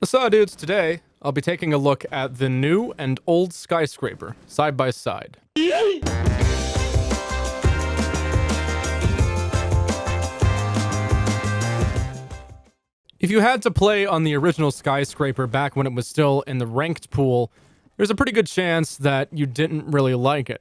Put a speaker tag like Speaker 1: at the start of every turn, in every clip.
Speaker 1: What's up, dudes? Today, I'll be taking a look at the new and old Skyscraper, side by side. If you had to play on the original Skyscraper back when it was still in the ranked pool, there's a pretty good chance that you didn't really like it.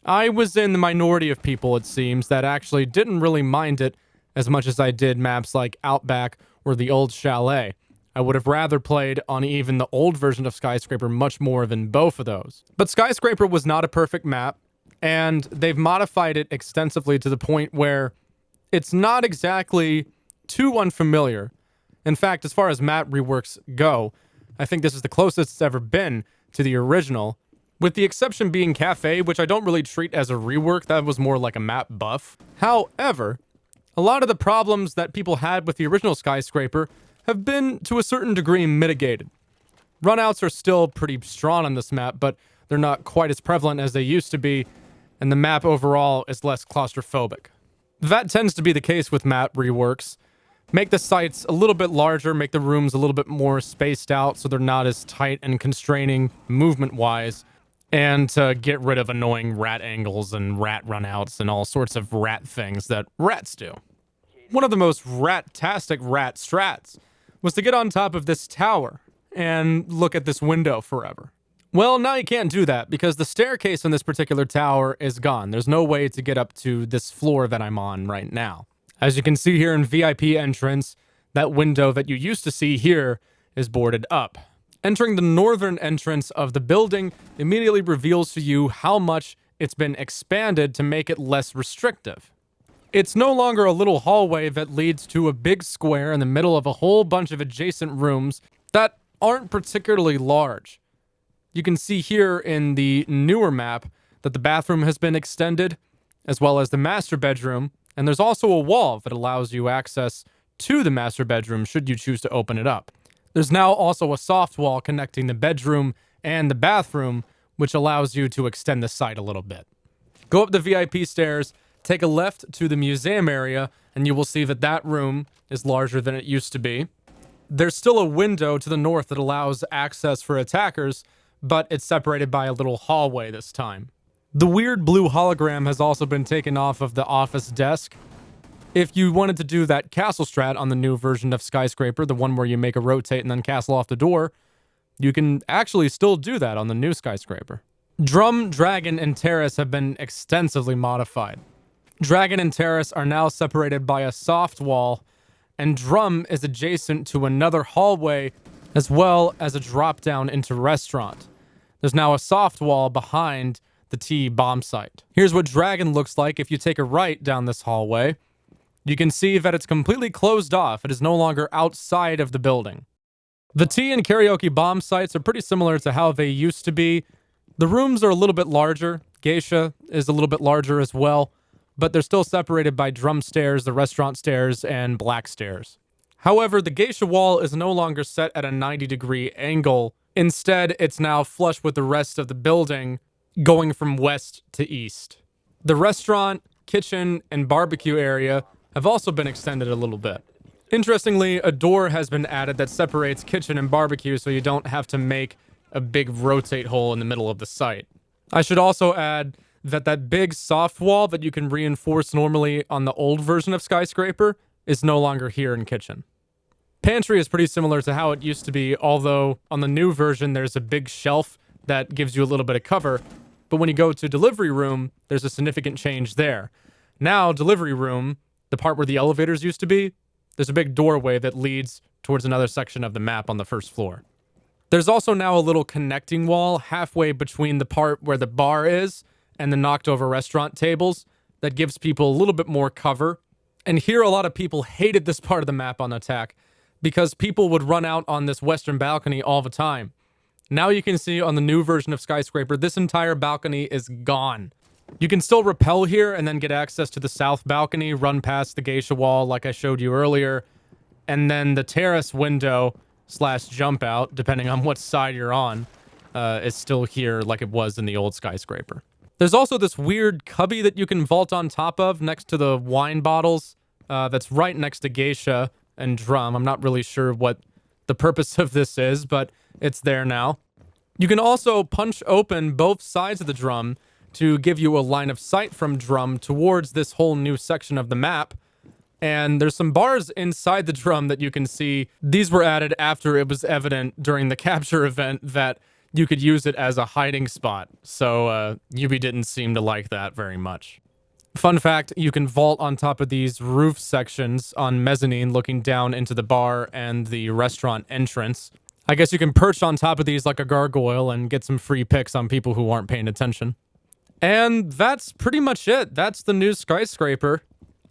Speaker 1: I was in the minority of people, it seems, that actually didn't really mind it as much as I did maps like Outback or the old Chalet. I would have rather played on even the old version of Skyscraper much more than both of those. But Skyscraper was not a perfect map, and they've modified it extensively to the point where it's not exactly too unfamiliar. In fact, as far as map reworks go, I think this is the closest it's ever been to the original, with the exception being Cafe, which I don't really treat as a rework. That was more like a map buff. However, a lot of the problems that people had with the original Skyscraper have been, to a certain degree, mitigated. Runouts are still pretty strong on this map, but they're not quite as prevalent as they used to be, and the map overall is less claustrophobic. That tends to be the case with map reworks. Make the sites a little bit larger, make the rooms a little bit more spaced out so they're not as tight and constraining movement-wise, and to get rid of annoying rat angles and rat runouts and all sorts of rat things that rats do. One of the most rat-tastic rat strats was to get on top of this tower and look at this window forever. Well, now you can't do that because the staircase on this particular tower is gone. There's no way to get up to this floor that I'm on right now. As you can see here in VIP entrance, that window that you used to see here is boarded up. Entering the northern entrance of the building immediately reveals to you how much it's been expanded to make it less restrictive. It's no longer a little hallway that leads to a big square in the middle of a whole bunch of adjacent rooms that aren't particularly large. You can see here in the newer map that the bathroom has been extended, as well as the master bedroom, and there's also a wall that allows you access to the master bedroom should you choose to open it up. There's now also a soft wall connecting the bedroom and the bathroom, which allows you to extend the site a little bit. Go up the VIP stairs, take a left to the museum area, and you will see that that room is larger than it used to be. There's still a window to the north that allows access for attackers, but it's separated by a little hallway this time. The weird blue hologram has also been taken off of the office desk. If you wanted to do that castle strat on the new version of Skyscraper, the one where you make a rotate and then castle off the door, you can actually still do that on the new Skyscraper. Drum, Dragon, and Terrace have been extensively modified. Dragon and Terrace are now separated by a soft wall, and Drum is adjacent to another hallway, as well as a drop down into restaurant. There's now a soft wall behind the T bomb site. Here's what Dragon looks like if you take a right down this hallway. You can see that it's completely closed off. It is no longer outside of the building. The T and Karaoke bomb sites are pretty similar to how they used to be. The rooms are a little bit larger. Geisha is a little bit larger as well, but they're still separated by drum stairs, the restaurant stairs, and black stairs. However, the geisha wall is no longer set at a 90-degree angle. Instead, it's now flush with the rest of the building, going from west to east. The restaurant, kitchen, and barbecue area have also been extended a little bit. Interestingly, a door has been added that separates kitchen and barbecue so you don't have to make a big rotate hole in the middle of the site. I should also add that big soft wall that you can reinforce normally on the old version of Skyscraper is no longer here in kitchen. Pantry is pretty similar to how it used to be, although on the new version there's a big shelf that gives you a little bit of cover, but when you go to delivery room, there's a significant change there. Now, delivery room, the part where the elevators used to be, there's a big doorway that leads towards another section of the map on the first floor. There's also now a little connecting wall halfway between the part where the bar is and the knocked over restaurant tables that gives people a little bit more cover. And here a lot of people hated this part of the map on attack because people would run out on this western balcony all the time. Now you can see on the new version of Skyscraper, this entire balcony is gone. You can still rappel here and then get access to the south balcony, run past the geisha wall like I showed you earlier, and then the terrace window / jump out, depending on what side you're on, is still here like it was in the old Skyscraper. There's also this weird cubby that you can vault on top of next to the wine bottles that's right next to geisha and drum. I'm not really sure what the purpose of this is, but it's there now. You can also punch open both sides of the drum to give you a line of sight from drum towards this whole new section of the map. And there's some bars inside the drum that you can see. These were added after it was evident during the capture event that you could use it as a hiding spot. So Yubi didn't seem to like that very much. Fun fact, you can vault on top of these roof sections on mezzanine looking down into the bar and the restaurant entrance. I guess you can perch on top of these like a gargoyle and get some free picks on people who aren't paying attention. And that's pretty much it. That's the new Skyscraper.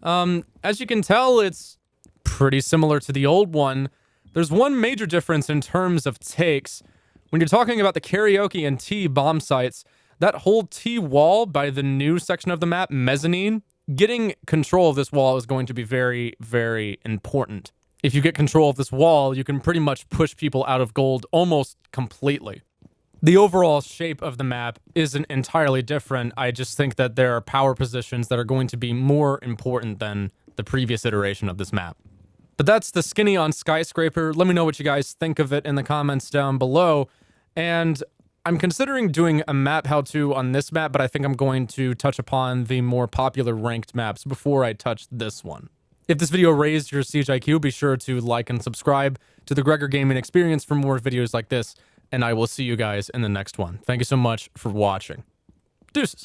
Speaker 1: As you can tell, it's pretty similar to the old one. There's one major difference in terms of takes. When you're talking about the karaoke and T bomb sites, that whole T wall by the new section of the map, mezzanine, getting control of this wall is going to be very, very important. If you get control of this wall, you can pretty much push people out of gold almost completely. The overall shape of the map isn't entirely different. I just think that there are power positions that are going to be more important than the previous iteration of this map. But that's the skinny on Skyscraper. Let me know what you guys think of it in the comments down below. And I'm considering doing a map how-to on this map, but I think I'm going to touch upon the more popular ranked maps before I touch this one. If this video raised your Siege IQ, be sure to like and subscribe to the Gregor Gaming Experience for more videos like this, and I will see you guys in the next one. Thank you so much for watching. Deuces.